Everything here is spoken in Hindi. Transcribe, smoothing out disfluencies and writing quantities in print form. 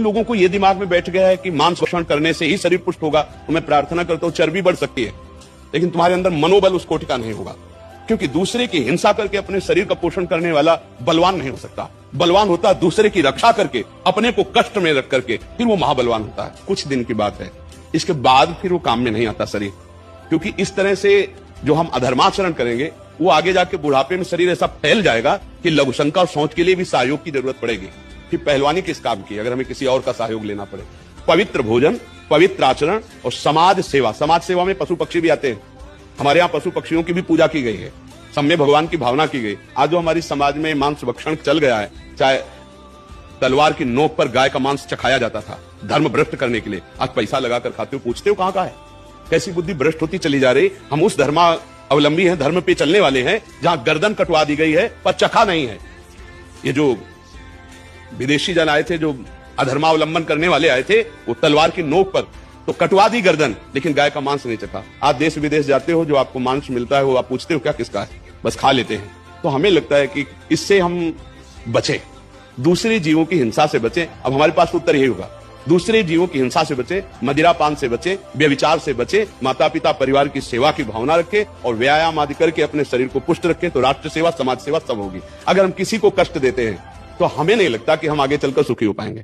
लोगों को यह दिमाग में बैठ गया है कि मांस भक्षण करने से ही शरीर पुष्ट होगा। तो मैं प्रार्थना करता हूं चर्बी बढ़ सकती है, लेकिन तुम्हारे अंदर मनोबल उस कोटि का नहीं होगा, क्योंकि दूसरे की हिंसा करके अपने शरीर का पोषण करने वाला बलवान नहीं हो सकता। बलवान होता है दूसरे की रक्षा करके, अपने को कष्ट में रख करके, फिर वो महाबलवान होता है। कुछ दिन की बात है, इसके बाद फिर वो काम में नहीं आता शरीर, क्योंकि इस तरह से जो हम अधर्माचरण करेंगे वो आगे जाके बुढ़ापे में शरीर ऐसा फैल जाएगा कि लघुशंका और सोच के लिए भी सहयोग की जरूरत पड़ेगी। फिर पहलवानी किस काम की अगर हमें किसी और का सहयोग लेना पड़े। पवित्र भोजन, पवित्र आचरण और समाज सेवा। समाज सेवा में पशु पक्षी भी आते हैं। हमारे यहाँ पशु पक्षियों की भी पूजा की गई है, सब में भगवान की भावना की गई। आज जो हमारी समाज में मांस भक्षण चल गया है, चाहे तलवार की नोक पर गाय का मांस चखाया जाता था धर्म भ्रष्ट करने के लिए, आज पैसा लगाकर खाते हो, पूछते हो कहां का है। कैसी बुद्धि भ्रष्ट होती चली जा रही। हम उस धर्मावलंबी हैं, धर्म पे चलने वाले हैं जहां गर्दन कटवा दी गई है पर चखा नहीं है। ये जो विदेशी जन आए थे, जो अधर्मावलंबन करने वाले आए थे, वो तलवार की नोक पर तो कटवा दी गर्दन, लेकिन गाय का मांस नहीं चखा। आप देश विदेश जाते हो, जो आपको मांस मिलता है वो आप पूछते हो क्या किसका है, बस खा लेते हैं। तो हमें लगता है कि इससे हम बचे, दूसरे जीवों की हिंसा से बचे। अब हमारे पास उत्तर यही होगा, दूसरे जीवों की हिंसा से बचे, मदिरापान से बचे, व्यभिचार से बचे, माता पिता परिवार की सेवा की भावना रखे और व्यायाम आदि करके अपने शरीर को पुष्ट रखे, तो राष्ट्र सेवा समाज सेवा सब होगी। अगर हम किसी को कष्ट देते हैं तो हमें नहीं लगता कि हम आगे चलकर सुखी हो पाएंगे।